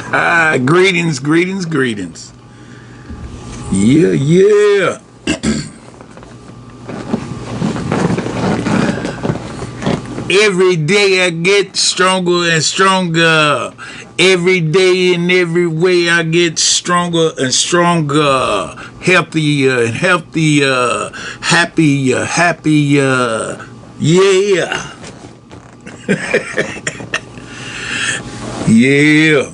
Greetings, greetings, greetings. Yeah, yeah. Every day I get stronger and stronger. Every day and every way I get stronger and stronger. Healthier and healthier. Happier, happier. Yeah. Yeah.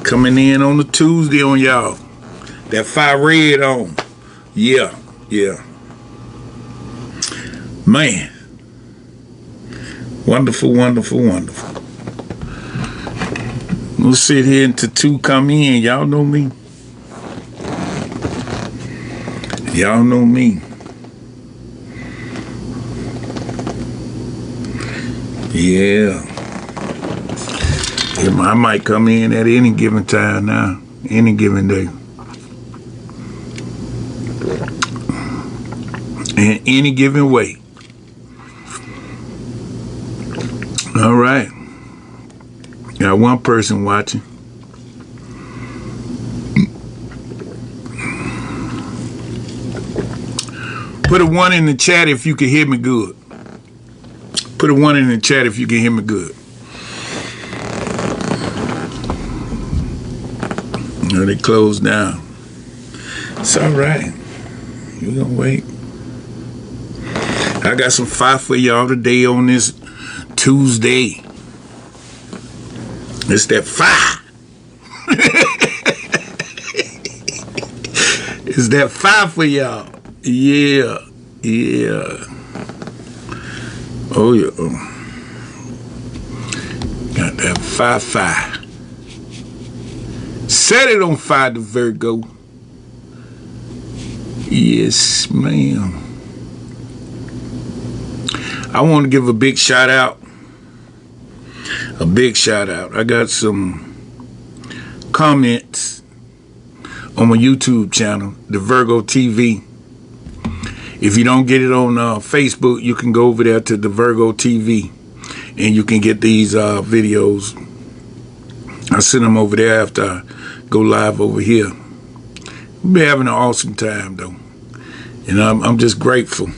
Coming in on a Tuesday on y'all. That fire red on. Yeah, yeah. Man. Wonderful, wonderful, wonderful. We'll sit here until 2 come in. Y'all know me. Y'all know me. Yeah. I might come in at any given time now. Any given day. In any given way. All right. Got one person watching. Put a 1 in the chat if you can hear me good. Put a 1 in the chat if you can hear me good. No, they closed down. It's all right. We're gonna wait. I got some fire for y'all today on this Tuesday. It's that fire. It's that fire for y'all. Yeah, yeah. Oh, yeah. Got that fire. Set it on fire, the Virgo. Yes, ma'am. I want to give a big shout out. A big shout out. I got some comments on my YouTube channel, the Virgo TV. If you don't get it on Facebook, you can go over there to the Virgo TV and you can get these videos. I send them over there after I go live over here. We've been having an awesome time though. And I'm just grateful.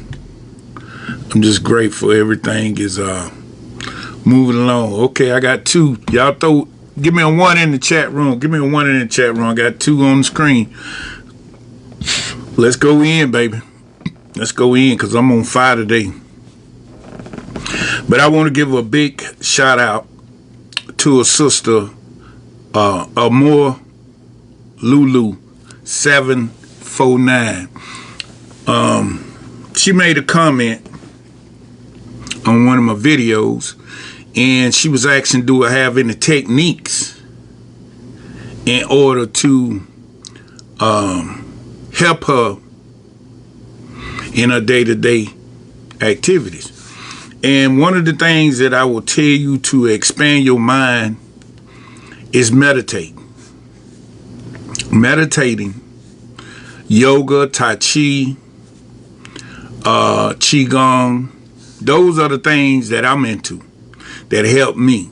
I'm just grateful everything is moving along. Okay, I got 2. Y'all give me a 1 in the chat room. Give me a 1 in the chat room. I got 2 on the screen. Let's go in, baby. Let's go in because I'm on fire today. But I want to give a big shout out to a sister, Amore Lulu 749. She made a comment on one of my videos, and she was asking, do I have any techniques in order to help her in her day-to-day activities. And one of the things that I will tell you to expand your mind is meditate. Meditating, yoga, tai chi, qigong, those are the things that I'm into that help me.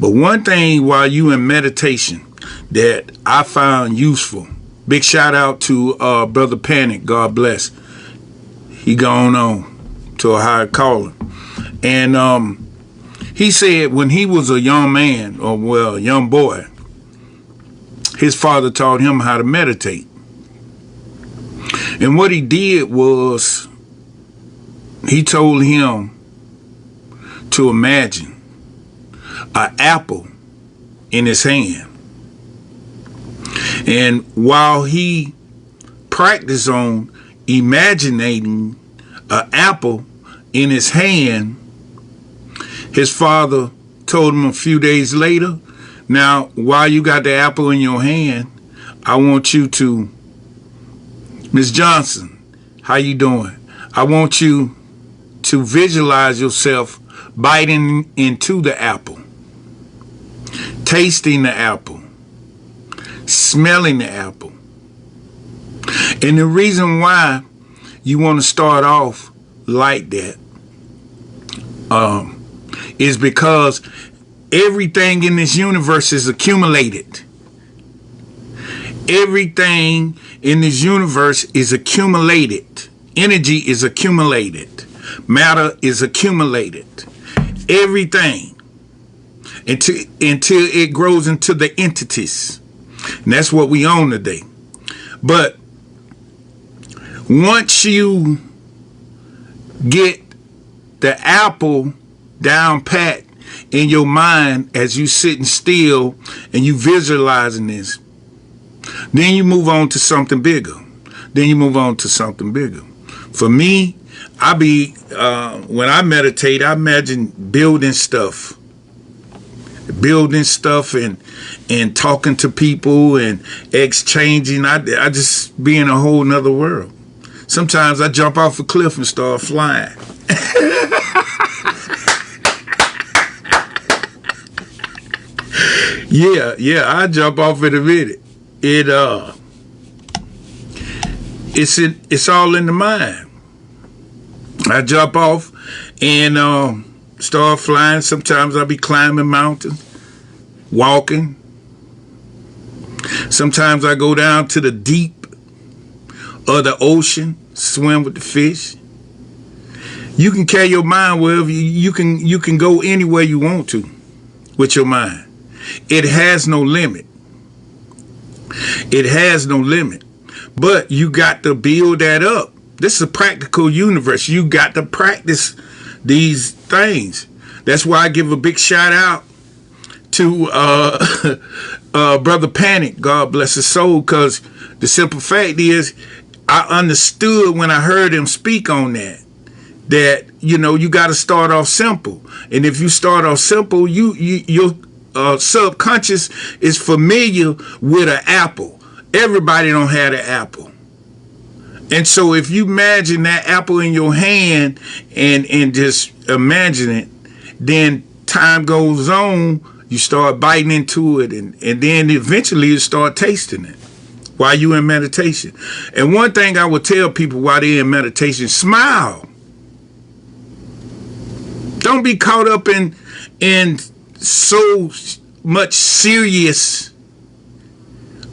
But one thing while you in meditation that I found useful, big shout out to Brother Panic, God bless. He gone on to a higher calling. And he said when he was a young man, or well, a young boy, his father taught him how to meditate. And what he did was he told him to imagine an apple in his hand. And while he practiced on imagining an apple in his hand, his father told him a few days later, now, while you got the apple in your hand, I want you to, Miss Johnson, how you doing? I want you to visualize yourself biting into the apple, tasting the apple, smelling the apple. And the reason why you want to start off like that is because Everything in this universe is accumulated. Everything in this universe is accumulated. Energy is accumulated. Matter is accumulated. Everything. Until it grows into the entities. And that's what we own today. But once you get the apple down pat in your mind as you sitting still and you visualizing this, then you move on to something bigger. Then you move on to something bigger. For me, when I meditate, I imagine building stuff and talking to people and exchanging. I just be in a whole nother world. Sometimes I jump off a cliff and start flying. Yeah, I jump off in a minute. It's all in the mind. I jump off and start flying. Sometimes I'll be climbing mountains, walking. Sometimes I go down to the deep of the ocean, swim with the fish. You can carry your mind wherever you can go anywhere you want to with your mind. It has no limit. It has no limit. But you got to build that up. This is a practical universe. You got to practice these things. That's why I give a big shout out to Brother Panic, God bless his soul, because the simple fact is I understood when I heard him speak on that you got to start off simple. And if you start off simple, your subconscious is familiar with an apple. Everybody don't have an apple. And so if you imagine that apple in your hand and just imagine it, then time goes on, you start biting into it, and then eventually you start tasting it while you're in meditation. And one thing I would tell people while they're in meditation, smile. Don't be caught up in so much serious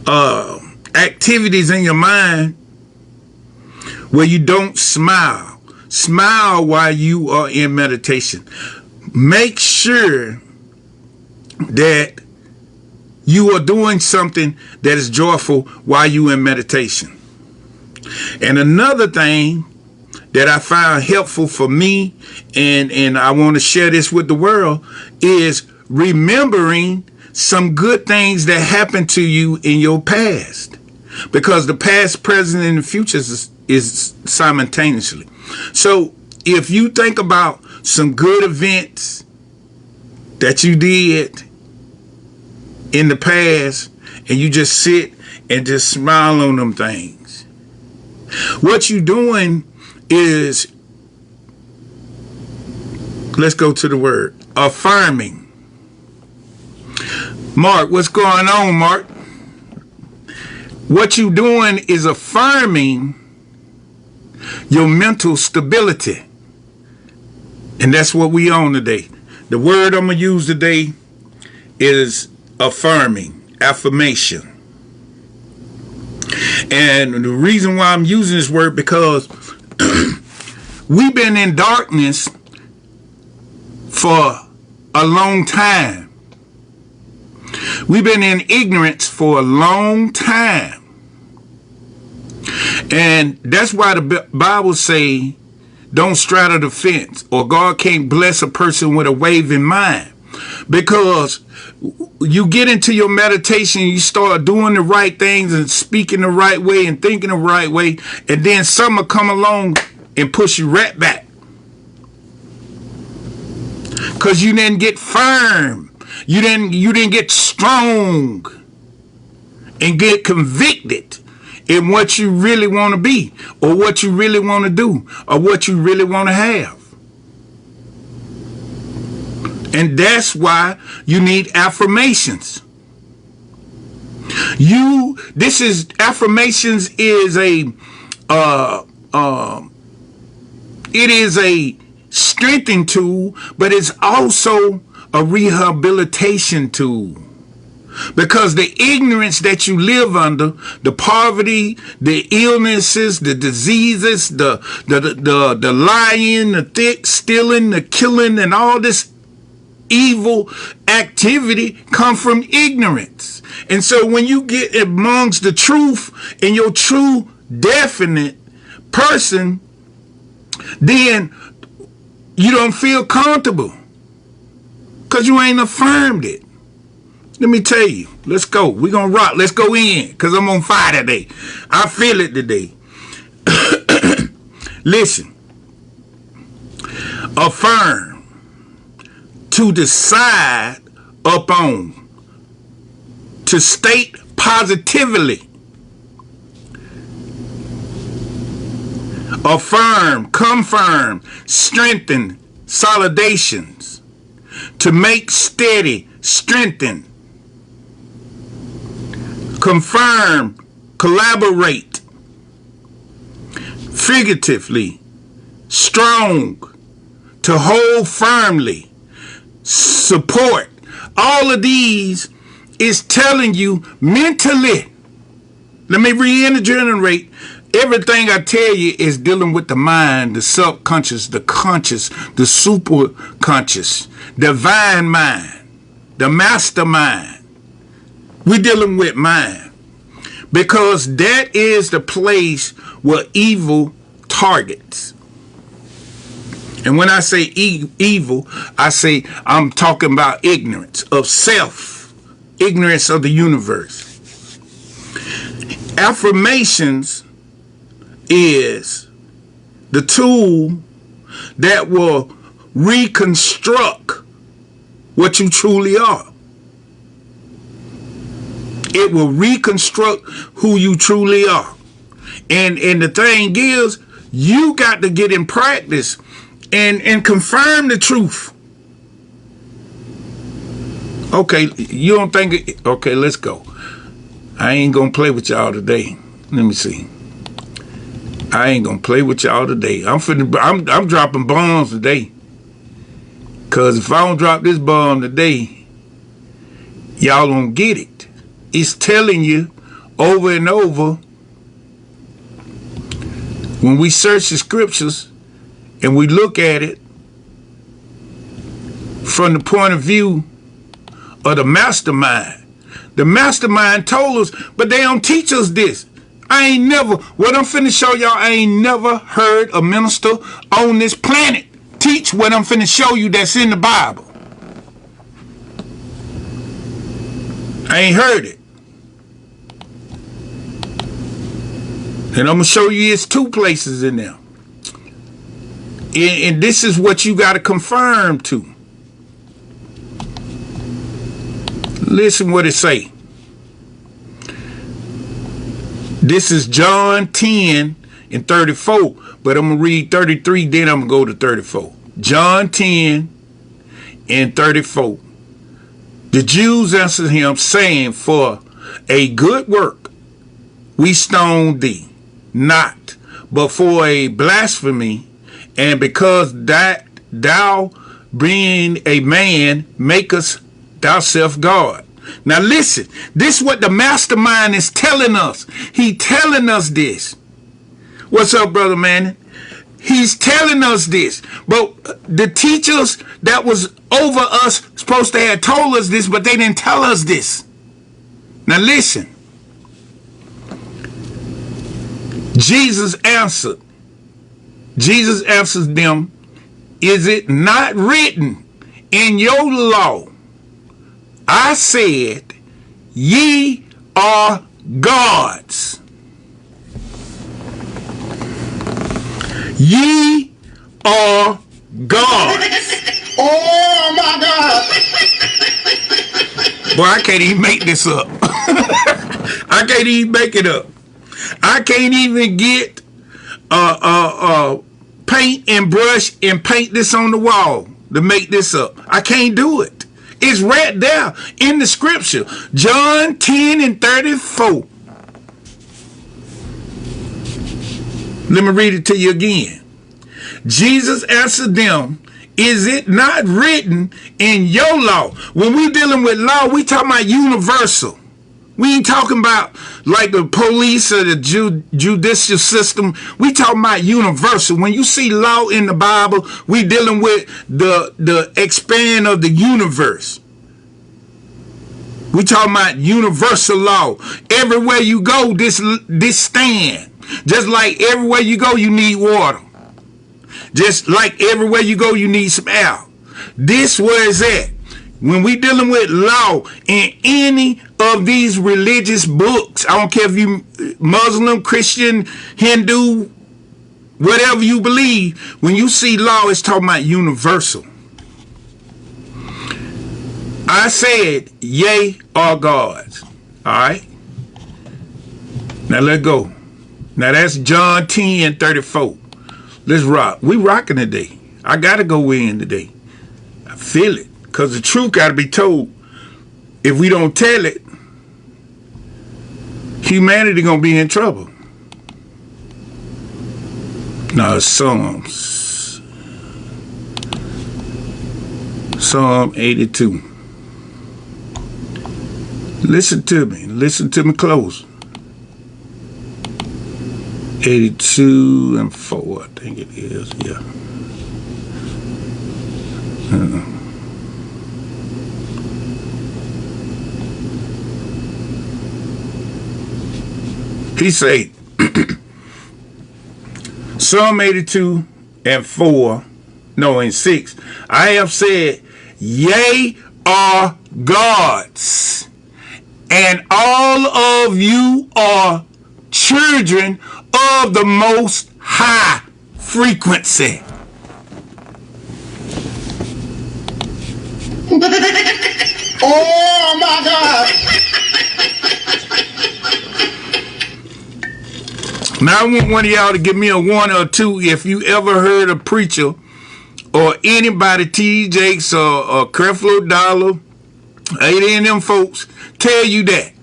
activities in your mind where you don't smile. Smile while you are in meditation. Make sure that you are doing something that is joyful while you're in meditation. And another thing that I found helpful for me, and I want to share this with the world, is remembering some good things that happened to you in your past. Because the past, present, and the future is simultaneously. So if you think about some good events that you did in the past, and you just sit and just smile on them things, what you're doing is, let's go to the word, affirming. Mark, what's going on, Mark? What you're doing is affirming your mental stability. And that's what we own today. The word I'm going to use today is affirming, affirmation. And the reason why I'm using this word, because we've been in darkness for a long time. We've been in ignorance for a long time. And that's why the Bible say, don't straddle the fence, or God can't bless a person with a waving mind. Because you get into your meditation, you start doing the right things and speaking the right way and thinking the right way, and then something will come along and push you right back. Because you didn't get firm. You didn't get strong and get convicted in what you really want to be, or what you really want to do, or what you really want to have. And that's why you need affirmations. Affirmations is it is a strengthening tool, but it's also a rehabilitation tool. Because the ignorance that you live under, the poverty, the illnesses, the diseases, the lying, the thick, stealing, the killing, and all this evil activity come from ignorance. And so when you get amongst the truth and your true definite person, then you don't feel comfortable because you ain't affirmed it. Let me tell you, let's go. We're going to rock. Let's go in because I'm on fire today. I feel it today. Listen. Affirm. To decide upon. To state positively. Affirm, confirm, strengthen, solidations. To make steady, strengthen. Confirm, collaborate, figuratively, strong, to hold firmly, support. All of these is telling you mentally. Let me reiterate. Everything I tell you is dealing with the mind, the subconscious, the conscious, the superconscious, divine mind, the mastermind. We're dealing with mind because that is the place where evil targets. And when I say evil, I'm talking about ignorance of self, ignorance of the universe. Affirmations is the tool that will reconstruct what you truly are. It will reconstruct who you truly are. And the thing is, you got to get in practice and confirm the truth. Okay, you don't think it, okay, let's go. I ain't gonna play with y'all today. Let me see. I ain't gonna play with y'all today. I'm dropping bombs today. Cause if I don't drop this bomb today, y'all don't get it. It's telling you over and over, when we search the scriptures and we look at it from the point of view of the mastermind told us, but they don't teach us this. What I'm finna show y'all, I ain't never heard a minister on this planet teach what I'm finna show you that's in the Bible. I ain't heard it. And I'm going to show you it's two places in there. And this is what you got to confirm to. Listen what it say. This is John 10 and 34. But I'm going to read 33, then I'm going to go to 34. John 10 and 34. The Jews answered him, saying, for a good work we stone thee. Not, but for a blasphemy, and because that thou being a man makest thyself God. Now listen, this is what the mastermind is telling us. He telling us this. What's up, Brother Manning? He's telling us this. But the teachers that was over us supposed to have told us this, but they didn't tell us this. Now listen. Jesus answered them, is it not written in your law, I said, ye are gods. Ye are gods. Oh my God. Boy, I can't even make this up. I can't even make it up. I can't even get paint and brush and paint this on the wall to make this up. I can't do it. It's right there in the scripture. John 10 and 34. Let me read it to you again. Jesus answered them, is it not written in your law? When we dealing with law, we talking about universal. We ain't talking about like the police or the judicial system. We talking about universal. When you see law in the Bible, we dealing with the expand of the universe. We talking about universal law. Everywhere you go, this stand. Just like everywhere you go, you need water. Just like everywhere you go, you need some air. This where it's at. When we dealing with law in any of these religious books, I don't care if you Muslim, Christian, Hindu, whatever you believe, when you see law, it's talking about universal. I said, yea or gods. All right. Now let's go. Now that's John 10:34. Let's rock. We rocking today. I got to go in today. I feel it. Because the truth got to be told. If we don't tell it, humanity going to be in trouble. Now Psalms. Psalm 82. Listen to me. Listen to me close. 82:4, I think it is. Yeah. He say, Psalm 82:4, no, in 6. I have said, yea are gods, and all of you are children of the most high frequency. Oh my God. Now I want one of y'all to give me a 1 or 2 if you ever heard a preacher or anybody, T. Jakes or Creflo Dollar, any of them folks, tell you that.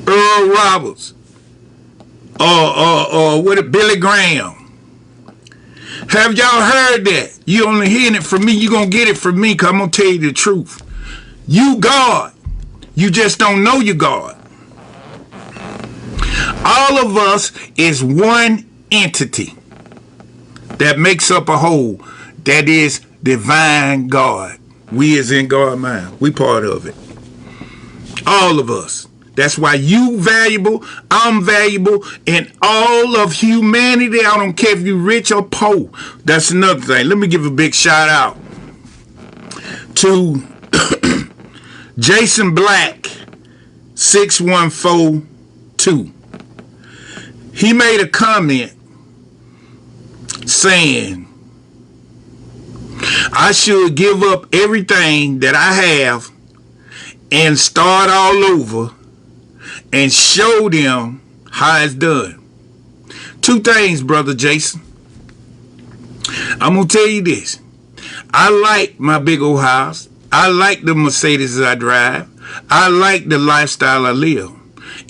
Earl Roberts, or what it, Billy Graham. Have y'all heard that? You only hearing it from me. You gonna get it from me because I'm gonna tell you the truth. You God. You just don't know you God. All of us is one entity that makes up a whole. That is divine God. We is in God's mind. We part of it. All of us. That's why you valuable, I'm valuable, and all of humanity, I don't care if you rich or poor. That's another thing. Let me give a big shout out to Jason Black, 6142. He made a comment saying, I should give up everything that I have and start all over and show them how it's done. 2 things, Brother Jason. I'm going to tell you this. I like my big old house. I like the Mercedes I drive. I like the lifestyle I live.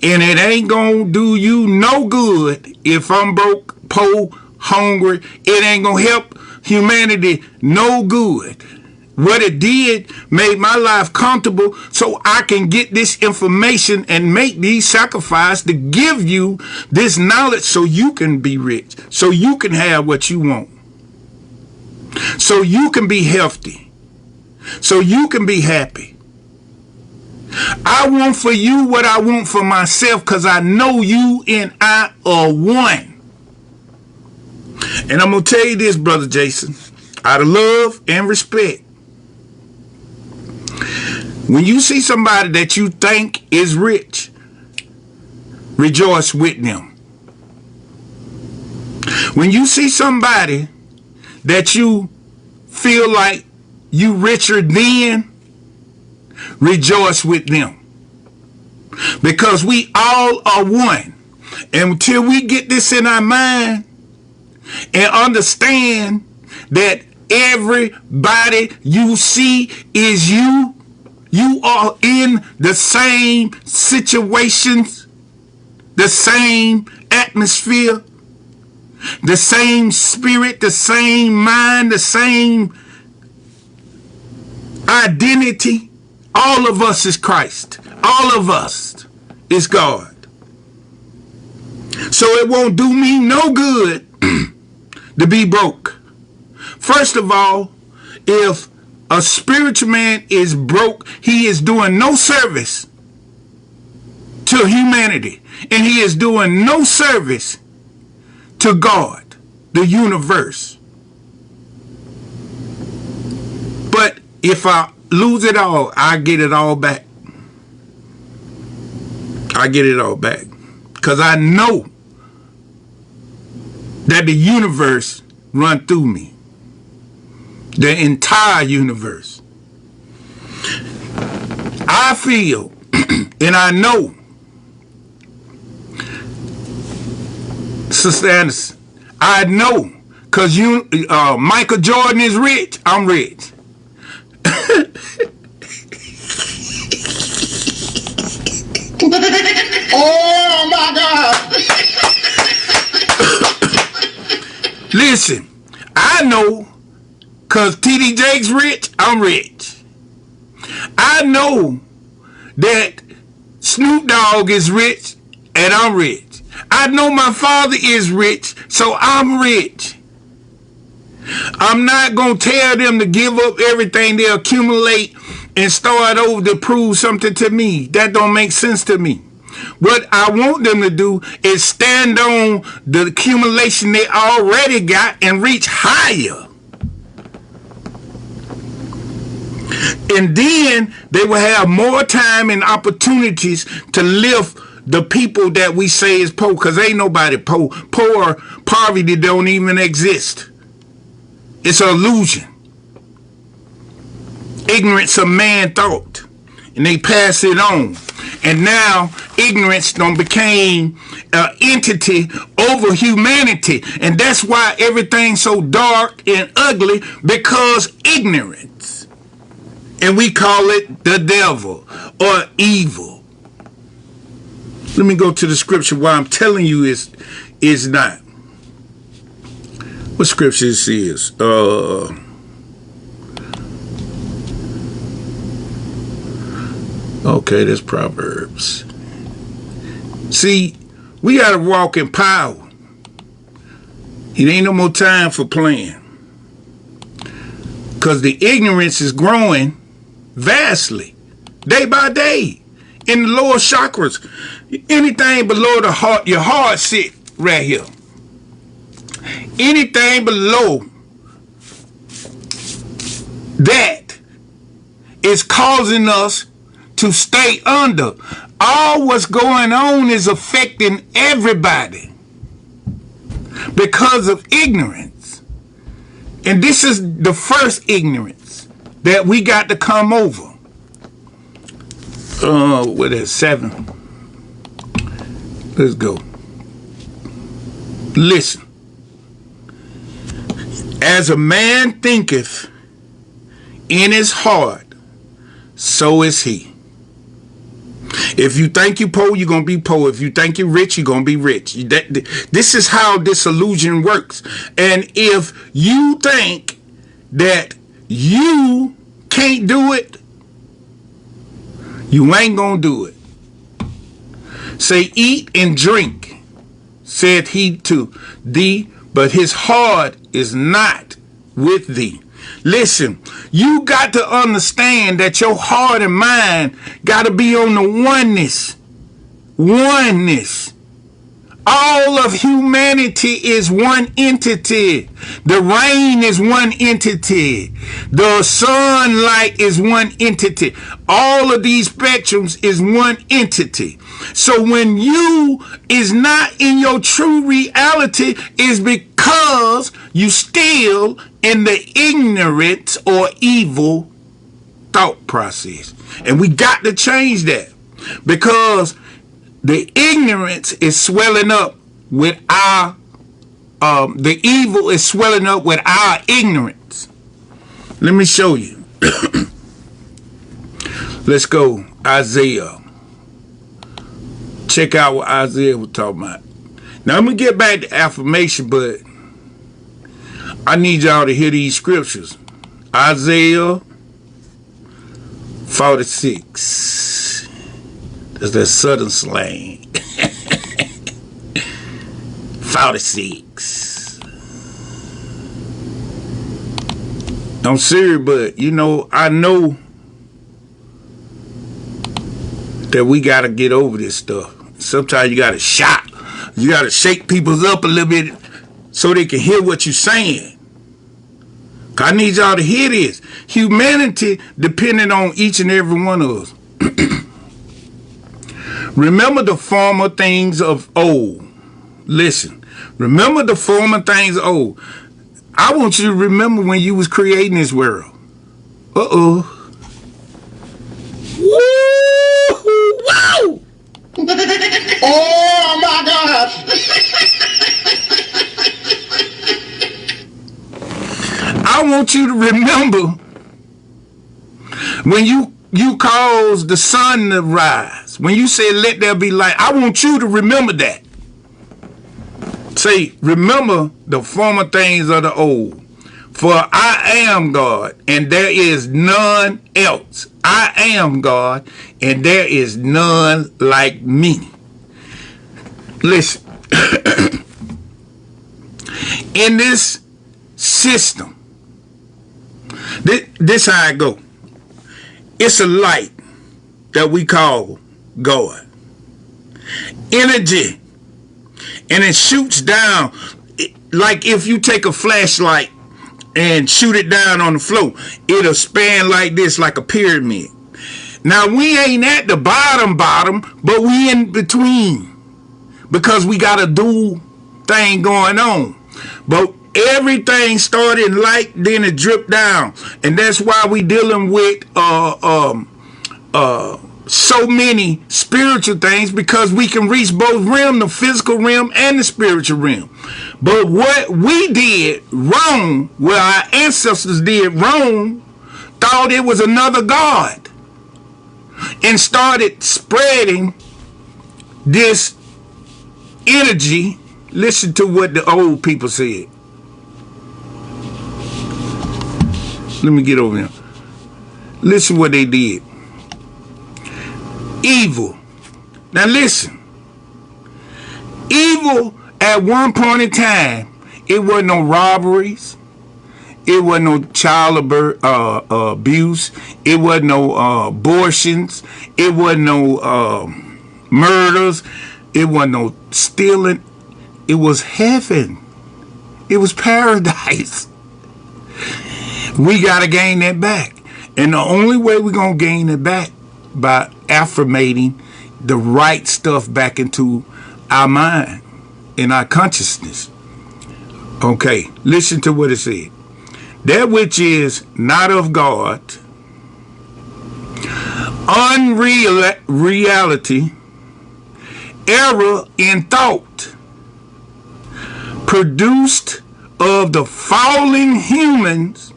And it ain't going to do you no good if I'm broke, poor, hungry. It ain't going to help humanity no good. What it did made my life comfortable so I can get this information and make these sacrifices to give you this knowledge so you can be rich, so you can have what you want, so you can be healthy, so you can be happy. I want for you what I want for myself because I know you and I are one. And I'm going to tell you this, Brother Jason, out of love and respect. When you see somebody that you think is rich, rejoice with them. When you see somebody that you feel like you richer than, rejoice with them. Because we all are one. And until we get this in our mind and understand that everybody you see is you, you are in the same situations, the same atmosphere. the same spirit, the same mind, the same identity. All of us is Christ. All of us is God. So it won't do me no good to be broke. First of all, if a spiritual man is broke, he is doing no service to humanity, and he is doing no service to God, the universe. But if I lose it all, I get it all back. I get it all back. Because I know that the universe run through me. The entire universe. I feel and I know, Sister Anderson, I know, because Michael Jordan is rich, I'm rich. Oh my God. Listen, I know, because TD Jakes rich, I'm rich. I know that Snoop Dogg is rich, and I'm rich. I know my father is rich, so I'm rich. I'm not going to tell them to give up everything they accumulate and start over to prove something to me. That don't make sense to me. What I want them to do is stand on the accumulation they already got and reach higher. And then they will have more time and opportunities to lift the people that we say is poor, because ain't nobody poor. Poverty don't even exist. It's an illusion. Ignorance of man thought. And they pass it on. And now ignorance done became an entity over humanity. And that's why everything's so dark and ugly, because ignorance. And we call it the devil or evil. Let me go to the scripture why I'm telling you is not. What scripture this is? Okay, that's Proverbs. See, we got to walk in power. It ain't no more time for playing. Because the ignorance is growing vastly, day by day, in the lower chakras. Anything below the heart, your heart sit right here. Anything below that is causing us to stay under. All what's going on is affecting everybody because of ignorance. And this is the first ignorance that we got to come over. What is 7? Let's go. Listen. As a man thinketh in his heart, so is he. If you think you're poor, you're going to be poor. If you think you're rich, you're going to be rich. This is how this illusion works. And if you think that you can't do it, you ain't going to do it. Say, eat and drink, said he to thee, but his heart is not with thee. Listen, you got to understand that your heart and mind got to be on the oneness. Oneness. All of humanity is one entity. The rain is one entity. The sunlight is one entity. All of these spectrums is one entity. So when you is not in your true reality, is because you still in the ignorance or evil thought process. And we got to change that, because the ignorance is swelling up with our, the evil is swelling up with our ignorance. Let me show you. Let's go, Isaiah. Check out what Isaiah was talking about. Now, I'm going to get back to affirmation, but I need y'all to hear these scriptures. Isaiah 46. That's that southern slang. 46. I'm serious, but I know that we got to get over this stuff. Sometimes you got to shock. You got to shake people up a little bit so they can hear what you're saying. I need y'all to hear this. Humanity depending on each and every one of us. Remember the former things of old. Listen. Remember the former things of old. I want you to remember when you was creating this world. Uh-oh. Woo! Wow! Oh my God! I want you to remember when you caused the sun to rise. When you said, let there be light. I want you to remember that. Say, remember the former things of the old. For I am God, and there is none else. I am God, and there is none like me. Listen, in this system, this how I go. It's a light that we call God. Energy. And it shoots down. Like if you take a flashlight and shoot it down on the floor, it'll span like this, like a pyramid. Now, we ain't at the bottom, but we in between. Because we got a dual thing going on. But everything started light, then it dripped down. And that's why we dealing with so many spiritual things, because we can reach both realm, the physical realm and the spiritual realm. But what we did wrong, what our ancestors did wrong, thought it was another God and started spreading this energy. Listen to what the old people said. Let me get over here. Listen what they did. Evil. Now listen. Evil at one point in time, it wasn't no robberies. It wasn't no child abuse. It wasn't no abortions. It wasn't no murders. It wasn't no stealing. It was heaven. It was paradise. We got to gain that back. And the only way we're going to gain it back by affirmating the right stuff back into our mind and our consciousness. Okay, listen to what it said. That which is not of God, unreality, error in thought, produced of the fallen humans,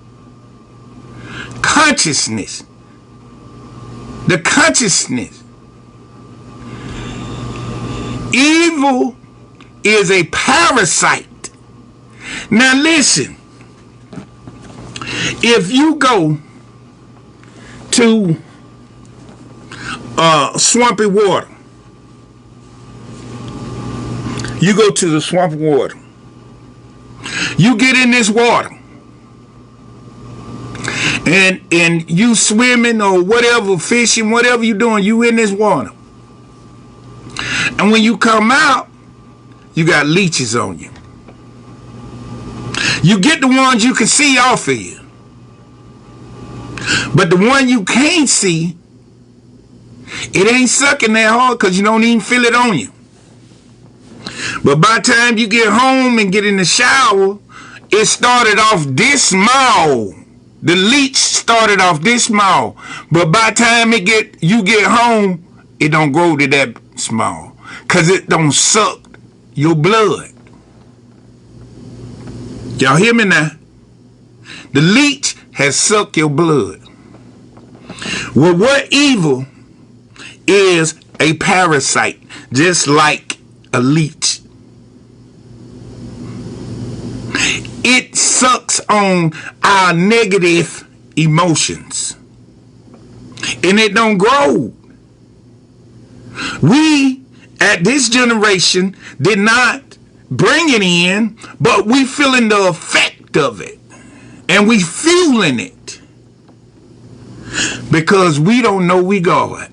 consciousness. The consciousness. Evil is a parasite. Now listen. If you go to swampy water, you go to the swampy water, you get in this water, and you swimming or whatever, fishing, whatever you doing, you in this water. And when you come out, you got leeches on you. You get the ones you can see off of you. But the one you can't see, it ain't sucking that hard because you don't even feel it on you. But by the time you get home and get in the shower, it started off this small. The leech started off this small. But by the time you get home, it don't grow to that small. Because it don't suck your blood. Y'all hear me now? The leech has sucked your blood. Well, what evil is a parasite, just like a leech. it sucks on our negative emotions. And it don't grow. We, at this generation, did not bring it in, but we feeling the effect of it. And we fueling it. Because we don't know we God.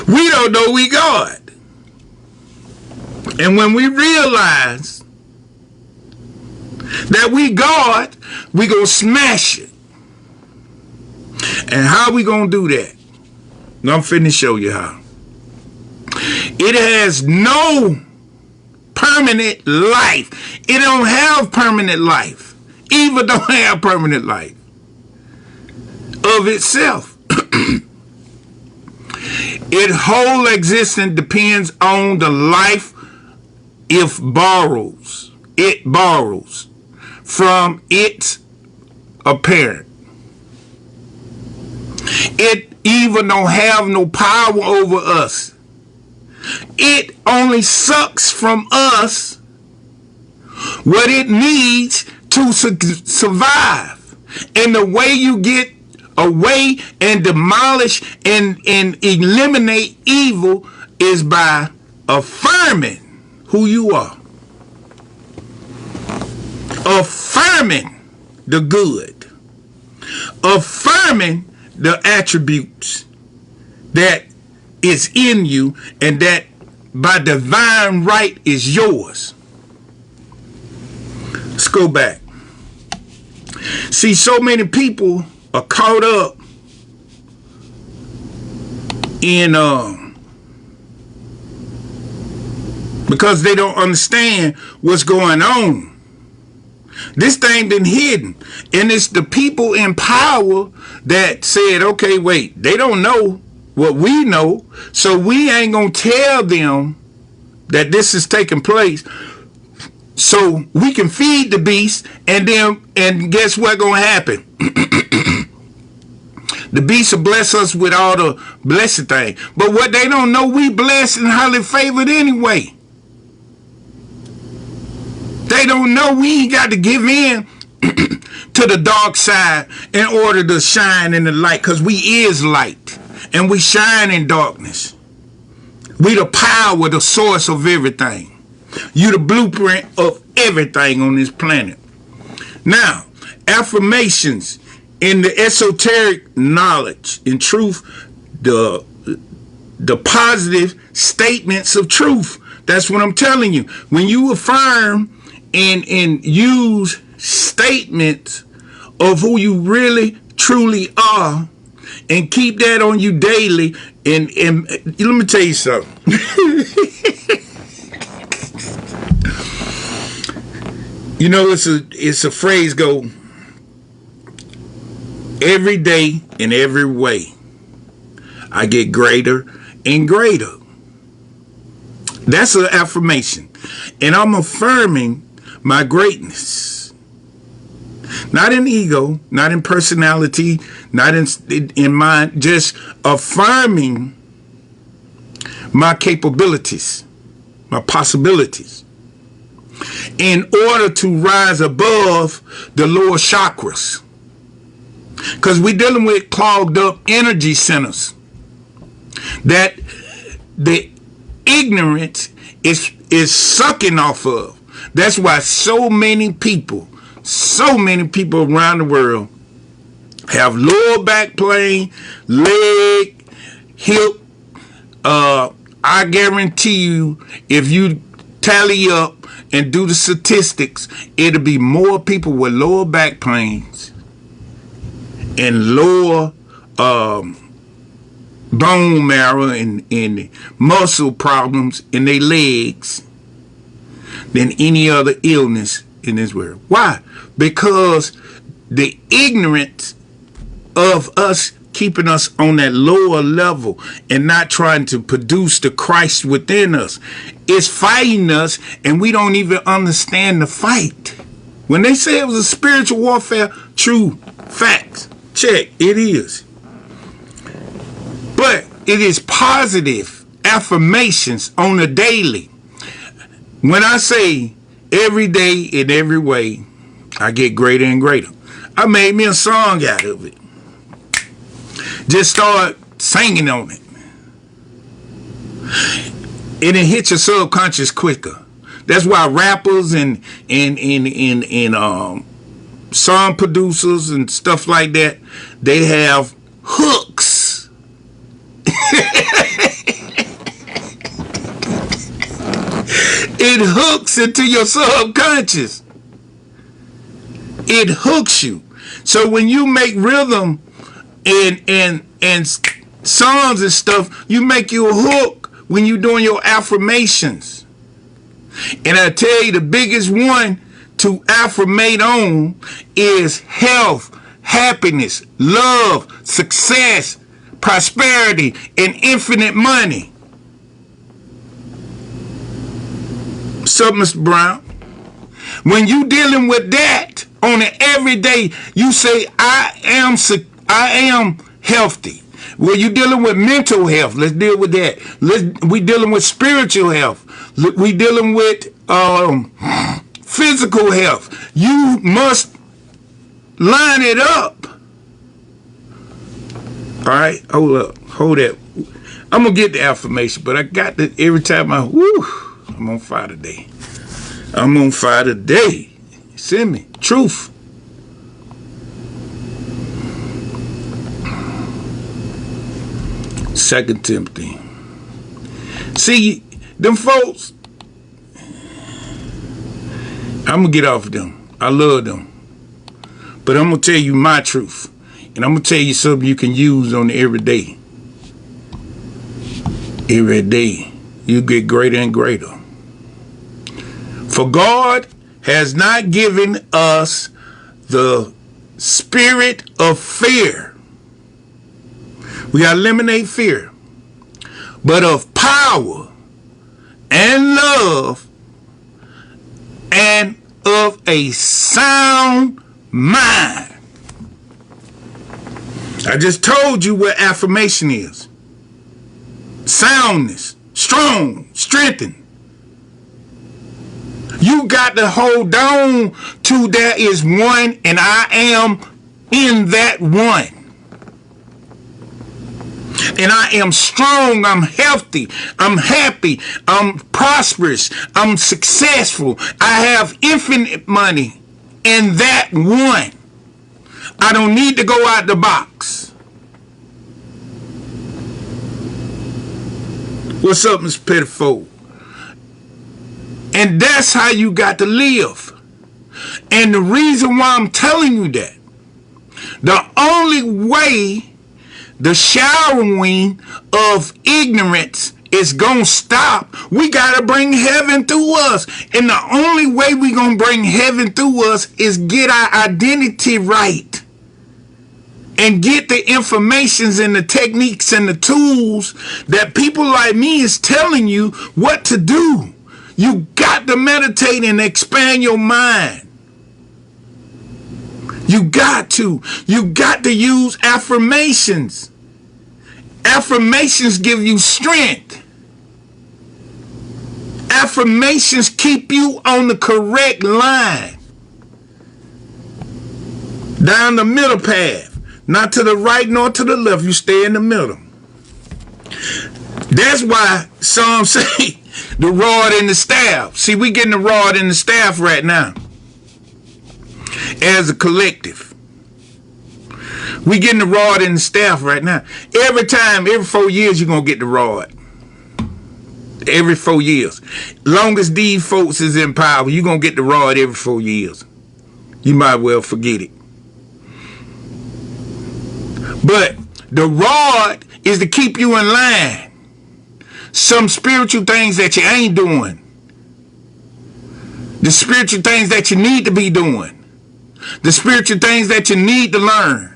We don't know we God. And when we realize that we God, we gonna smash it. And how we gonna do that? I'm finna show you how. It has no permanent life. It don't have permanent life. Eva don't have permanent life of itself. Its whole existence depends on the life it borrows from its apparent. It even don't have no power over us. It only sucks from us what it needs to survive. And the way you get away and demolish and eliminate evil is by affirming who you are. Affirming the good. Affirming the attributes that is in you and that by divine right is yours. Let's go back. See, so many people are caught up in because they don't understand what's going on. This thing been hidden, and it's the people in power that said, okay, wait, they don't know what we know, so we ain't gonna tell them that this is taking place so we can feed the beast, and guess what gonna happen? The beast will bless us with all the blessed thing. But what they don't know, we blessed and highly favored anyway. They don't know we ain't got to give in to the dark side in order to shine in the light, because we is light and we shine in darkness. We the power, the source of everything. You the blueprint of everything on this planet. Now, affirmations in the esoteric knowledge, in truth, the positive statements of truth. That's what I'm telling you. When you affirm and use statements of who you really truly are and keep that on you daily, and let me tell you something. You know, it's a phrase go, every day in every way I get greater and greater. That's an affirmation. And I'm affirming my greatness. Not in ego, not in personality, not in mind, just affirming my capabilities, my possibilities, in order to rise above the lower chakras. Because we're dealing with clogged up energy centers that the ignorance is sucking off of. That's why so many people around the world have lower back pain, leg, hip. I guarantee you, if you tally up and do the statistics, it'll be more people with lower back pains and lower bone marrow and muscle problems in their legs than any other illness in this world. Why? Because the ignorance of us keeping us on that lower level and not trying to produce the Christ within us is fighting us, and we don't even understand the fight. When they say it was a spiritual warfare, true facts. Check, it is. But it is positive affirmations on a daily. When I say every day in every way, I get greater and greater. I made me a song out of it. Just start singing on it. And it hits your subconscious quicker. That's why rappers and song producers and stuff like that, they have hooks. It hooks into your subconscious. It hooks you. So when you make rhythm and songs and stuff, you make you a hook when you're doing your affirmations. And I tell you, the biggest one to affirmate on is health, happiness, love, success, prosperity, and infinite money. What's up, Mr. Brown? When you dealing with that on an everyday, you say, I am healthy. When you dealing with mental health, let's deal with that. We dealing with spiritual health. We dealing with physical health. You must line it up. All right, hold up, hold that. I'm gonna get the affirmation, but I got that every time I'm on fire today. I'm on fire today. Send me truth. Second Timothy. See, them folks, I'm going to get off of them. I love them. But I'm going to tell you my truth. And I'm going to tell you something you can use on every day. Every day, you get greater and greater. For God has not given us the spirit of fear. We got to eliminate fear. But of power and love and of a sound mind. I just told you what affirmation is. Soundness, strong, strengthened. You got to hold on to there is one and I am in that one. And I am strong, I'm healthy, I'm happy, I'm prosperous, I'm successful. I have infinite money in that one. I don't need to go out the box. What's up, Miss Pettifold? And that's how you got to live. And the reason why I'm telling you that, the only way the showering of ignorance is gonna stop, we gotta bring heaven through us. And the only way we gonna bring heaven through us is get our identity right. And get the informations and the techniques and the tools that people like me is telling you what to do. You got to meditate and expand your mind. You got to use affirmations. Affirmations give you strength. Affirmations keep you on the correct line. Down the middle path. Not to the right nor to the left. You stay in the middle. That's why some say the rod and the staff. See, we getting the rod and the staff right now. As a collective. We getting the rod and the staff right now. Every 4 years, you're going to get the rod. Every 4 years. Long as these folks is in power, you're going to get the rod every 4 years. You might well forget it. But the rod is to keep you in line. Some spiritual things that you ain't doing. The spiritual things that you need to be doing. The spiritual things that you need to learn.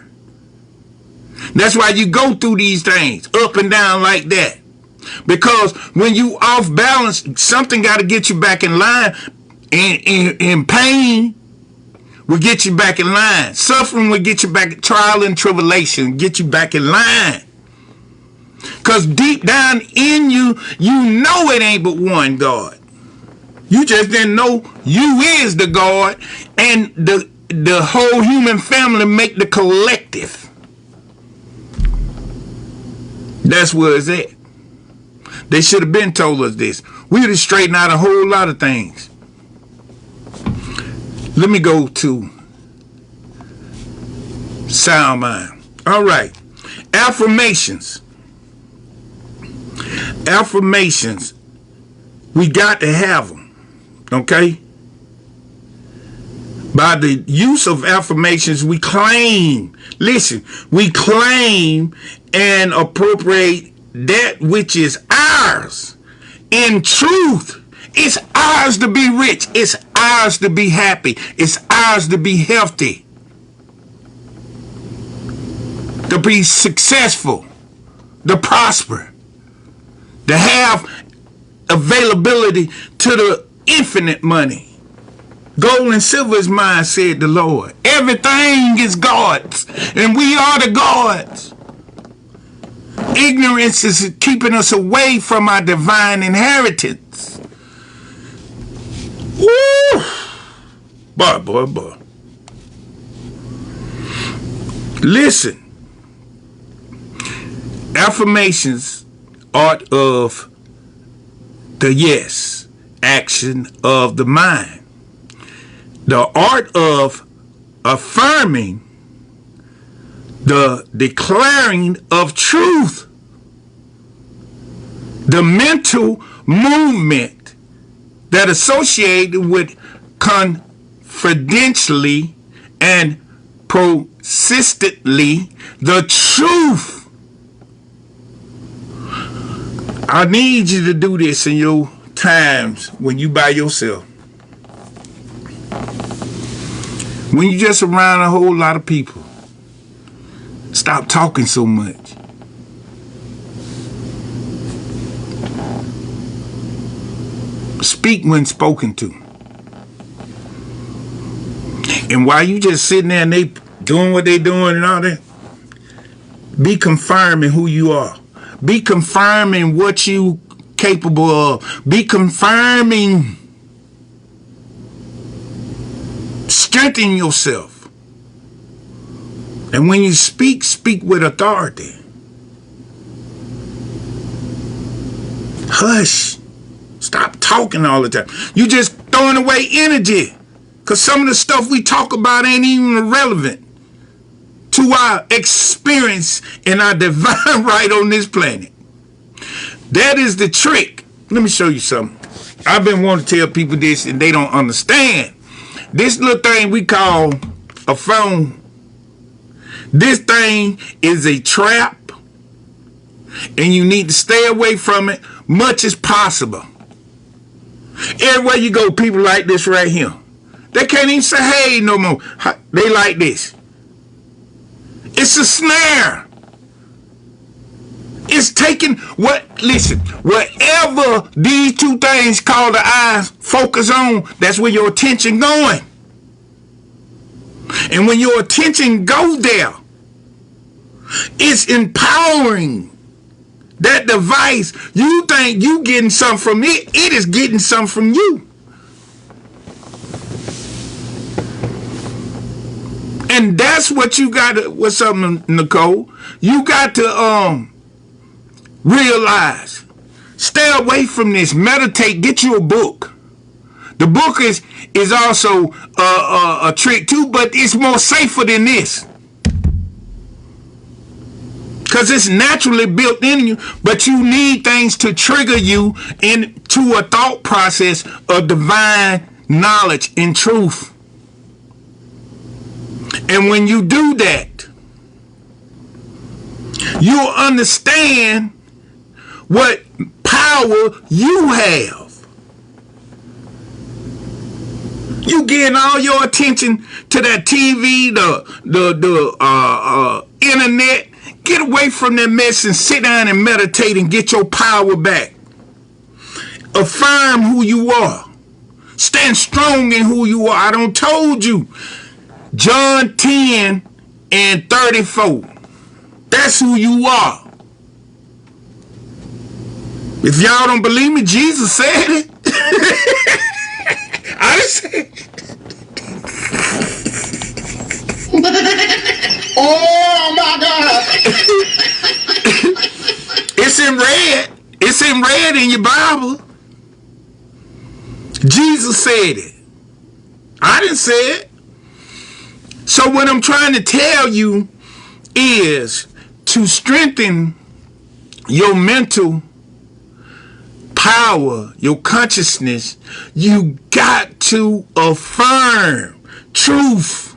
That's why you go through these things up and down like that. Because when you off balance, something got to get you back in line. And pain will get you back in line. Suffering will get you back. Trial and tribulation get you back in line. Because deep down in you, you know it ain't but one God. You just didn't know you is the God, and the whole human family make the collective. That's where it's at. They should have been told us this. We would have straightened out a whole lot of things. Let me go to sound mind. All right. Affirmations. Affirmations. We got to have them. Okay? By the use of affirmations, we claim, listen, we claim and appropriate that which is ours. In truth, it's ours to be rich. It's ours to be happy. It's ours to be healthy. To be successful. To prosper. To have availability to the infinite money. Gold and silver is mine, said the Lord. Everything is God's, and we are the gods. Ignorance is keeping us away from our divine inheritance. Woo! Boy. Listen. Affirmations, art of the yes, action of the mind. The art of affirming, the declaring of truth. The mental movement that associated with confidentially and persistently the truth. I need you to do this in your times when you by yourself. When you just around a whole lot of people. Stop talking so much. Speak when spoken to. And while you just sitting there and they doing what they doing and all that, be confirming who you are. Be confirming what you capable of. Be confirming. Strengthen yourself. And when you speak, speak with authority. Hush. Stop talking all the time. You just throwing away energy. Because some of the stuff we talk about ain't even relevant to our experience and our divine right on this planet. That is the trick. Let me show you something. I've been wanting to tell people this and they don't understand. This little thing we call a phone, this thing is a trap, and you need to stay away from it much as possible. Everywhere you go, people like this right here. They can't even say hey no more. They like this. It's a snare. It's taking whatever these two things called the eyes focus on, that's where your attention going. And when your attention goes there, it's empowering that device. You think you getting something from it, it is getting something from you. And that's what you got to, what's up, Nicole? You got to realize. Stay away from this. Meditate. Get you a book. The book is also a trick too, but it's more safer than this. Because it's naturally built in you, but you need things to trigger you into a thought process of divine knowledge and truth. And when you do that, you'll understand what power you have. You getting all your attention to that TV, the internet. Get away from that mess and sit down and meditate and get your power back. Affirm who you are. Stand strong in who you are. I done told you. John 10 and 34. That's who you are. If y'all don't believe me, Jesus said it. I didn't say it. Oh my God. It's in red. It's in red in your Bible. Jesus said it. I didn't say it. So what I'm trying to tell you is to strengthen your mental power, your consciousness, you got to affirm truth.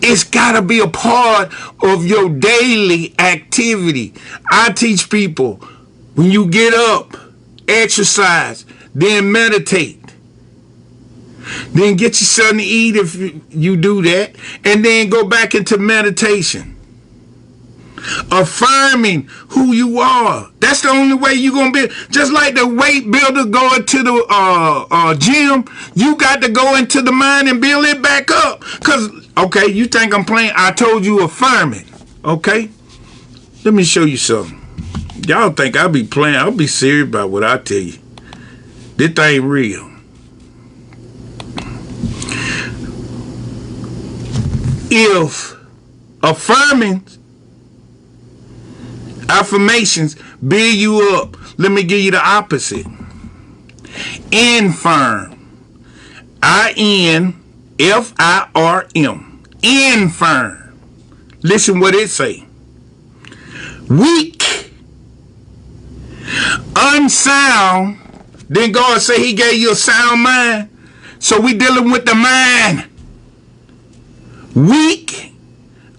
It's got to be a part of your daily activity. I teach people, when you get up, exercise, then meditate. Then get you something to eat if you do that, and then go back into meditation. Affirming who you are. That's the only way you're going to be. Just like the weight builder going to the gym, you got to go into the mind and build it back up. Because, okay, you think I'm playing? I told you affirm it. Okay? Let me show you something. Y'all think I'll be playing. I'll be serious about what I tell you. This thing real. If affirmations build you up, let me give you the opposite. Infirm. I-N-F-I-R-M. Infirm. Listen what it say. Weak. Unsound. Then God say he gave you a sound mind. So we dealing with the mind. Weak,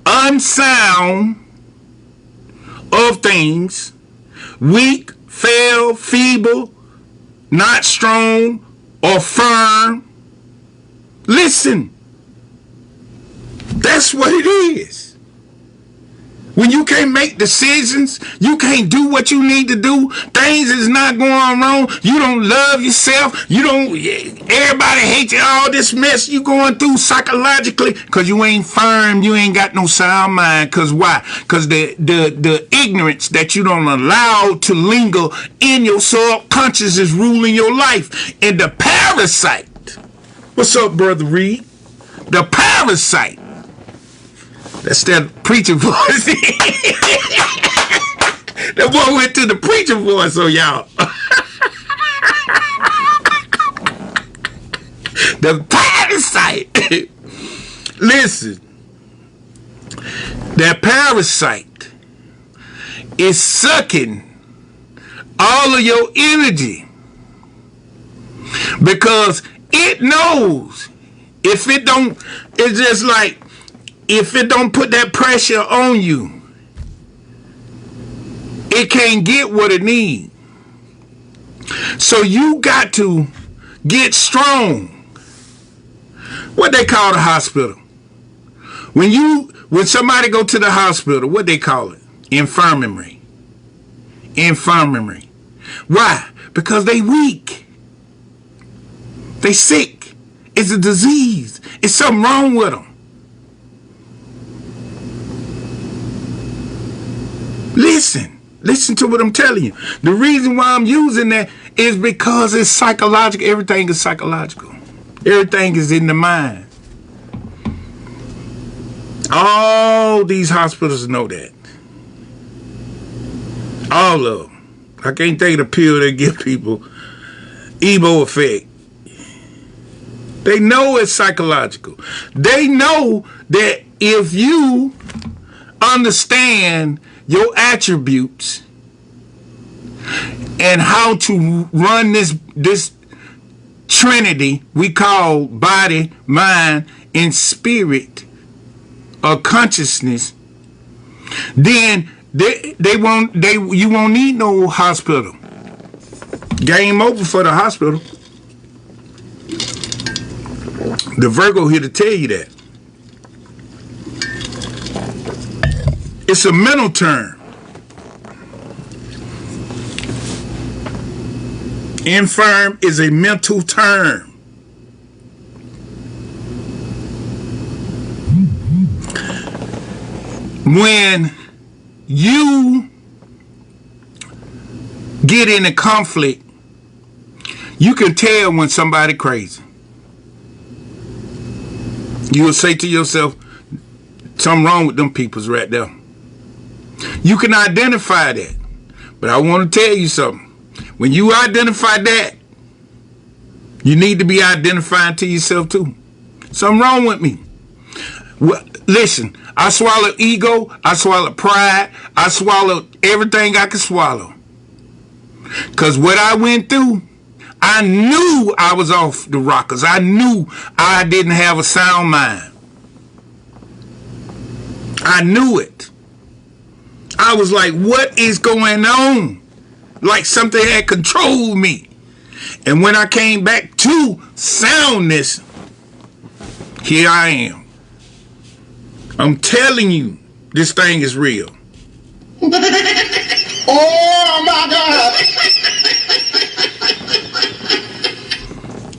unsound of things, weak, frail, feeble, not strong or firm. Listen, that's what it is. When you can't make decisions, you can't do what you need to do, things is not going wrong, you don't love yourself, everybody hates you, all this mess you going through psychologically, because you ain't firm, you ain't got no sound mind. Because why? Because the ignorance that you don't allow to linger in your subconscious is ruling your life. And the parasite, what's up, Brother Reed? The parasite, that's that preacher voice. That boy went to the preacher voice on y'all. The parasite. Listen. That parasite is sucking all of your energy. Because it knows if it don't, it's just like, if it don't put that pressure on you, it can't get what it needs. So you got to get strong. What they call the hospital? When somebody go to the hospital, what they call it? Infirmary. Infirmary. Why? Because they weak. They sick. It's a disease. It's something wrong with them. Listen to what I'm telling you. The reason why I'm using that is because it's psychological. Everything is psychological. Everything is in the mind. All these hospitals know that. All of them. I can't think of the pill they give people. Ebo effect. They know it's psychological. They know that if you understand your attributes and how to run this trinity we call body, mind, and spirit or consciousness, then you won't need no hospital. Game over for the hospital. The Virgo here to tell you that. It's a mental term. Infirm is a mental term. When you get in a conflict, you can tell when somebody crazy. You'll say to yourself, something wrong with them peoples right there. You can identify that. But I want to tell you something. When you identify that, you need to be identifying to yourself too. Something wrong with me. Well, listen, I swallowed ego, I swallowed pride, I swallowed everything I could swallow. Because what I went through, I knew I was off the rockers. I knew I didn't have a sound mind. I knew it. I was like, what is going on? Like something had controlled me. And when I came back to soundness, here I am. I'm telling you, this thing is real. Oh my God.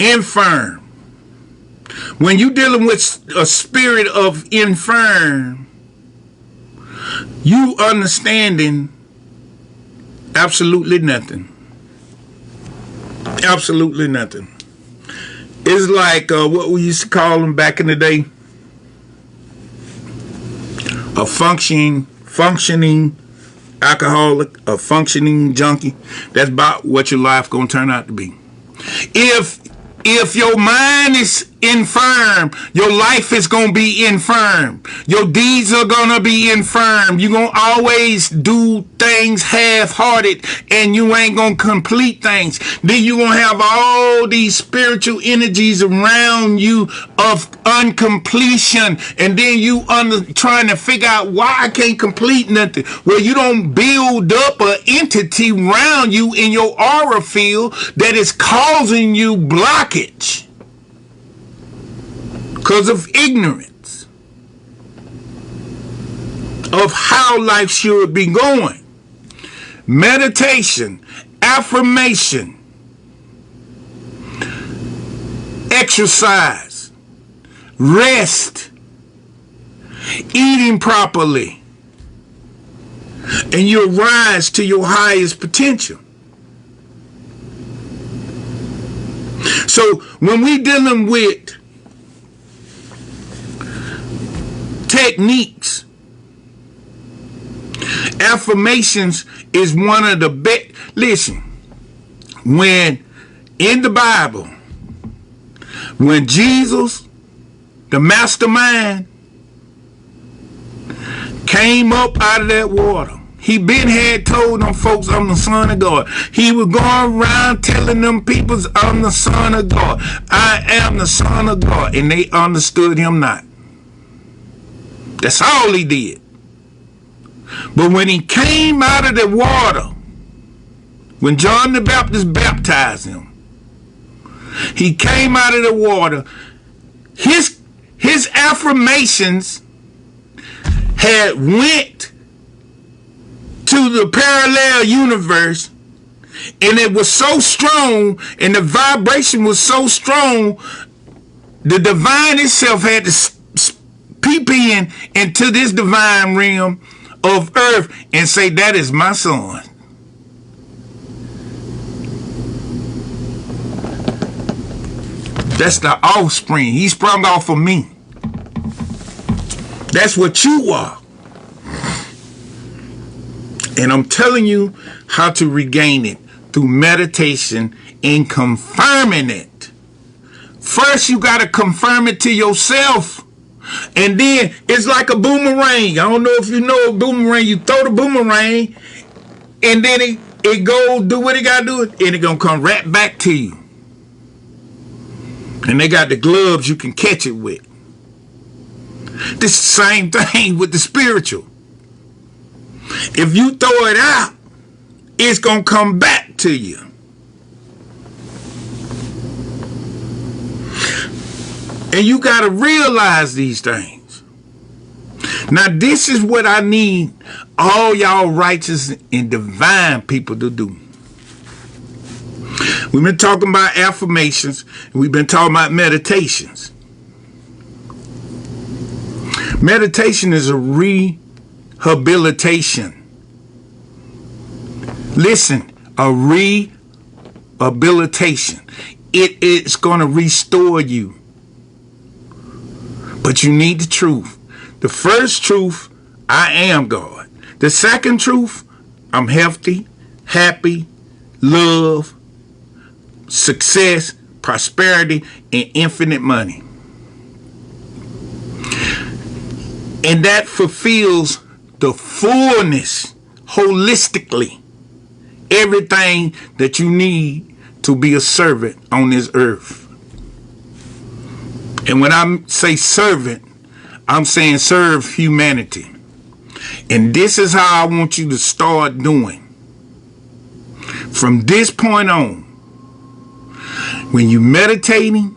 Infirm. When you're dealing with a spirit of infirm, you understanding absolutely nothing. Absolutely nothing. It's like what we used to call them back in the day, a functioning alcoholic, a functioning junkie. That's about what your life gonna turn out to be. If your mind is infirm, your life is going to be infirm. Your deeds are going to be infirm. You're going to always do things half-hearted, and you ain't going to complete things. Then you're going to have all these spiritual energies around you of uncompletion, and then you trying to figure out why I can't complete nothing. Well, you don't build up an entity around you in your aura field that is causing you blockage because of ignorance of how life should be going. Meditation, affirmation, exercise, rest, eating properly, and you'll rise to your highest potential. So when we dealing with techniques, affirmations is one of the best. Listen, when in the Bible, when Jesus, the mastermind, came up out of that water, he had told them folks, I'm the Son of God. He was going around telling them people, I'm the Son of God. I am the Son of God. And they understood him not. That's all he did. But when he came out of the water, when John the Baptist baptized him, he came out of the water. His affirmations had went to the parallel universe, and it was so strong, and the vibration was so strong, the divine itself had to peep into this divine realm of earth and say, that is my son. That's the offspring. He sprung off of me. That's what you are. And I'm telling you how to regain it through meditation and confirming it. First, you got to confirm it to yourself. And then it's like a boomerang. I don't know if you know a boomerang. You throw the boomerang, and then it go do what it got to do, and it going to come right back to you. And they got the gloves you can catch it with. This is the same thing with the spiritual. If you throw it out, it's going to come back to you. And you got to realize these things. Now, this is what I need all y'all righteous and divine people to do. We've been talking about affirmations, and we've been talking about meditations. Meditation is a rehabilitation. Listen, a rehabilitation. It's going to restore you. But you need the truth. The first truth, I am God. The second truth, I'm healthy, happy, love, success, prosperity, and infinite money. And that fulfills the fullness, holistically, everything that you need to be a servant on this earth. And when I say servant, I'm saying serve humanity. And this is how I want you to start doing. From this point on, when you meditating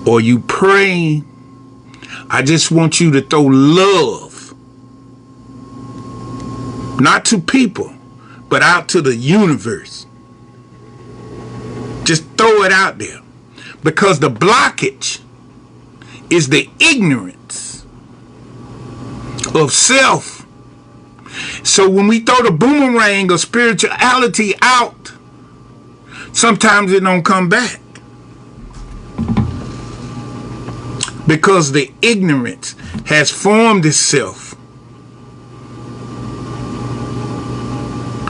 or you praying, I just want you to throw love, not to people, but out to the universe. Just throw it out there. Because the blockage is the ignorance of self. So when we throw the boomerang of spirituality out, sometimes it don't come back. Because the ignorance has formed itself.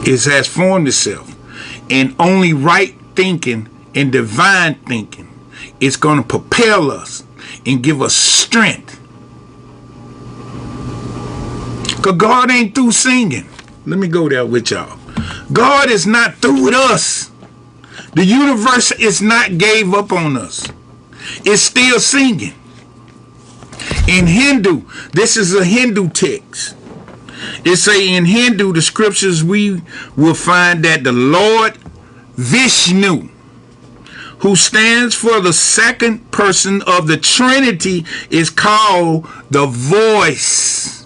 It has formed itself. And only right thinking and divine thinking is going to propel us and give us strength. Because God ain't through singing. Let me go there with y'all. God is not through with us. The universe is not gave up on us. It's still singing. In Hindu, this is a Hindu text. It say in Hindu, the scriptures, we will find that the Lord Vishnu, who stands for the second person of the Trinity, is called the voice.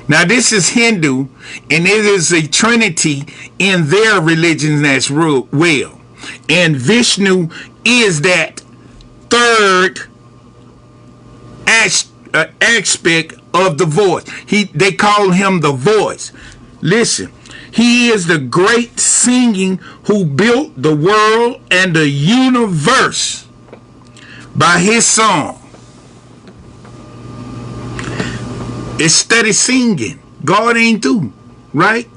Now this is Hindu, and it is a Trinity in their religion as well. And Vishnu is that third aspect of the voice. They call him the voice. Listen, he is the great singing who built the world and the universe by his song. It's steady singing. God ain't through, right?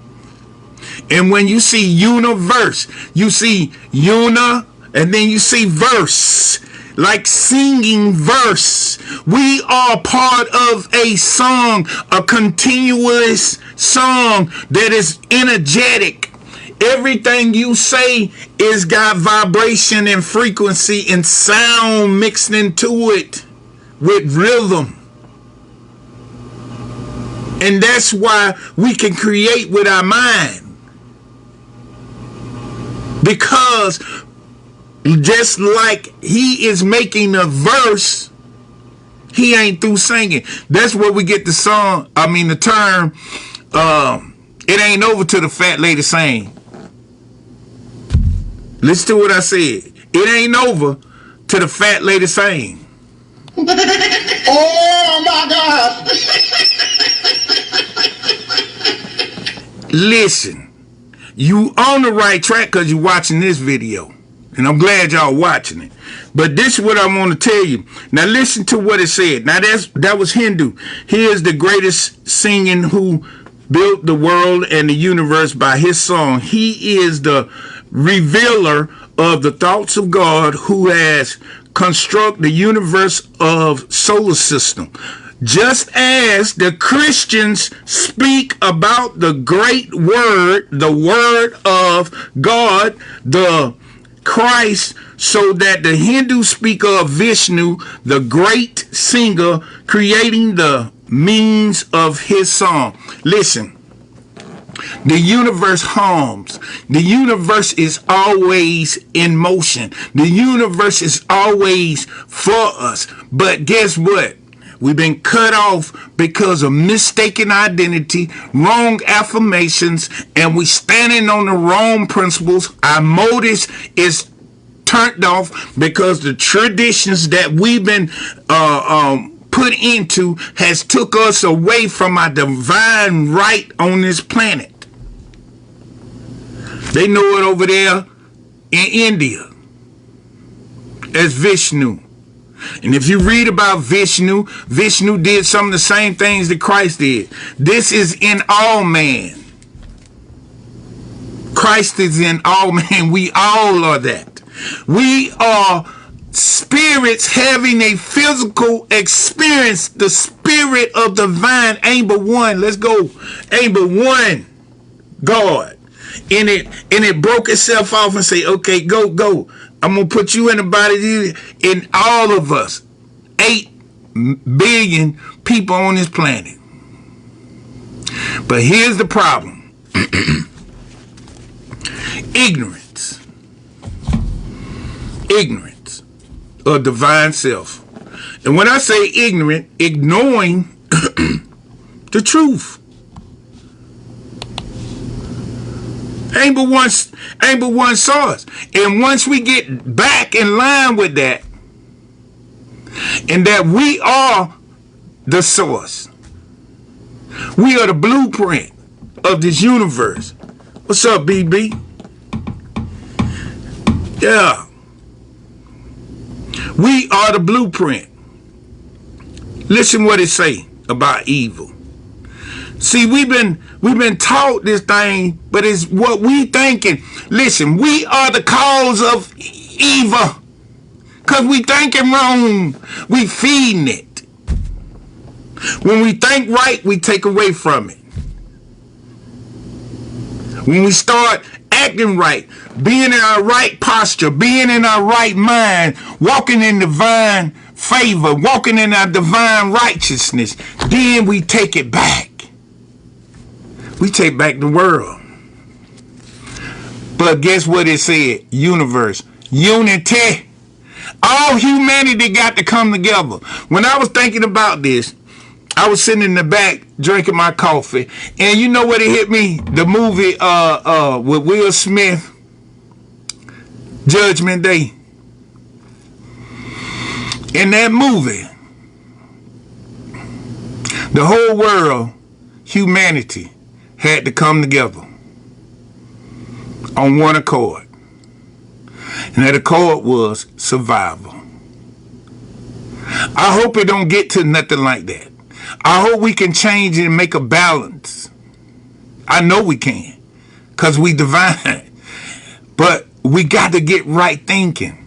And when you see universe, you see una, and then you see verse, like singing verse. We are part of a song, a continuous song that is energetic. Everything you say is got vibration and frequency and sound mixed into it with rhythm. And that's why we can create with our mind. Because just like he is making a verse, he ain't through singing. That's where we get the term, it ain't over till the fat lady sing. Listen to what I said. It ain't over till the fat lady sing. Oh my God. Listen, you on the right track because you're watching this video. And I'm glad y'all watching it. But this is what I want to tell you. Now listen to what it said. Now that was Hindu. He is the greatest singing who built the world and the universe by his song. He is the revealer of the thoughts of God who has constructed the universe of solar system. Just as the Christians speak about the great word, the word of God, the Christ, so that the Hindus speak of Vishnu, the great singer, creating the means of his song. Listen, the universe hums. The universe is always in motion. The universe is always for us. But guess what? We've been cut off because of mistaken identity, wrong affirmations, and we standing on the wrong principles. Our motives is turned off because the traditions that we've been put into has took us away from our divine right on this planet. They know it over there in India as Vishnu. And if you read about Vishnu, Vishnu did some of the same things that Christ did. This is in all man. Christ is in all man. We all are that. We are spirits having a physical experience. The spirit of divine ain't but one. Let's go. Ain't but one God. And it broke itself off and say, okay, go. I'm going to put you in the body in all of us. 8 billion people on this planet. But here's the problem. Ignorance of divine self. And when I say ignorant, ignoring the truth. Ain't but one source. And once we get back in line with that, and that we are the source, we are the blueprint of this universe. What's up, BB? Yeah. We are the blueprint. Listen what it say about evil. See, we've been taught this thing, but it's what we thinking. Listen, we are the cause of evil. Because we thinking wrong. We feeding it. When we think right, we take away from it. When we start acting right, being in our right posture, being in our right mind, walking in divine favor, walking in our divine righteousness, then we take it back. We take back the world. But guess what it said? Universe. Unity. All humanity got to come together. When I was thinking about this, I was sitting in the back drinking my coffee, and you know what it hit me? The movie with Will Smith, Judgment Day. In that movie, the whole world, humanity, had to come together on one accord. And that accord was survival. I hope it don't get to nothing like that. I hope we can change it and make a balance. I know we can, because we divine. But we got to get right thinking.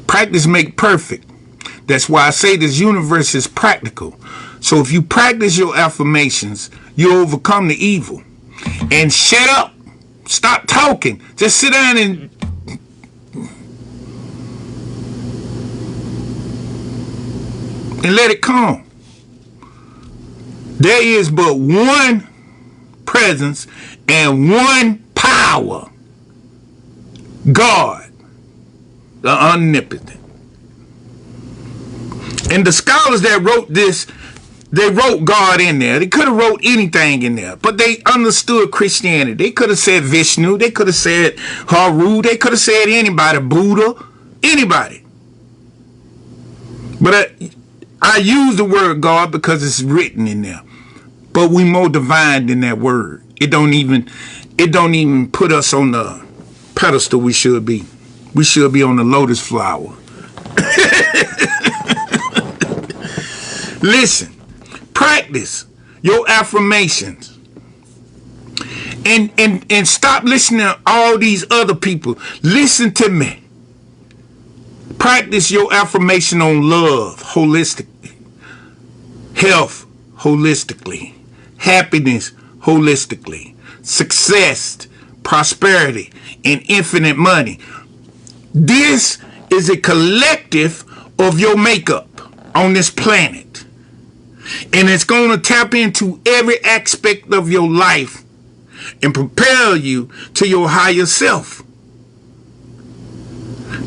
Practice make perfect. That's why I say this universe is practical. So if you practice your affirmations, you overcome the evil. And shut up. Stop talking. Just sit down and let it come. There is but one presence and one power. God, the omnipotent. And the scholars that wrote this, they wrote God in there. They could have wrote anything in there, but they understood Christianity. They could have said Vishnu. They could have said Haru. They could have said anybody, Buddha, anybody. But I use the word God because it's written in there. But we more divine than that word. It don't even put us on the pedestal we should be. We should be on the lotus flower. Listen, practice your affirmations. And stop listening to all these other people. Listen to me. Practice your affirmation on love holistically, health holistically, happiness holistically, success, prosperity, and infinite money. This is a collective of your makeup on this planet. And it's going to tap into every aspect of your life and propel you to your higher self.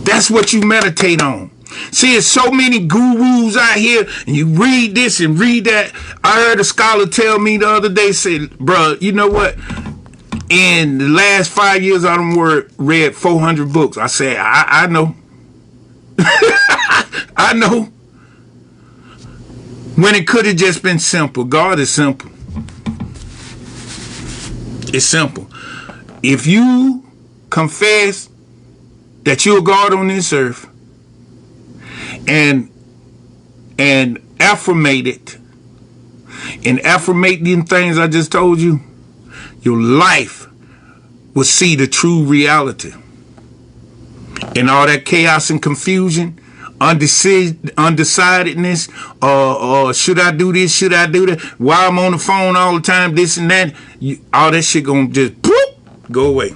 That's what you meditate on. See, there's so many gurus out here, and you read this and read that. I heard a scholar tell me the other day, said, bro, you know what? In the last 5 years, I done read 400 books. I said, I know. I know. When it could have just been simple. God is simple. It's simple. If you confess that you're God on this earth and affirmate it and affirmate these things I just told you, your life will see the true reality. And all that chaos and confusion, undecidedness, or should I do this, should I do that, why I'm on the phone all the time, this and that, all that shit gonna just go away.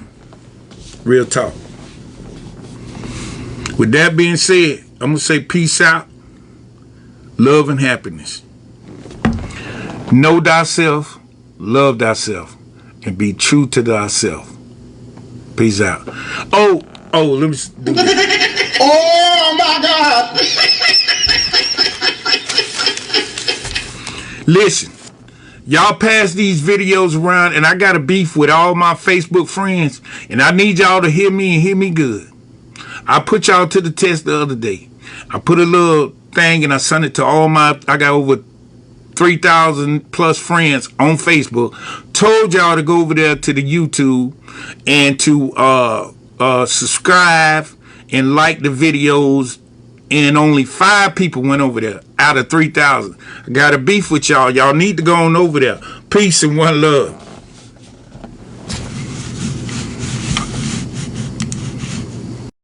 Real talk. With that being said, I'm gonna say peace out, love and happiness. Know thyself, love thyself, and be true to thyself. Peace out. Oh, let me do this. Oh my God. Listen, y'all pass these videos around, and I got a beef with all my Facebook friends, and I need y'all to hear me and hear me good. I put y'all to the test the other day. I put a little thing and I sent it to I got over 3,000 plus friends on Facebook. Told y'all to go over there to the YouTube and to subscribe and like the videos, and only 5 people went over there out of 3,000. I got a beef with y'all. Y'all need to go on over there. Peace and one love.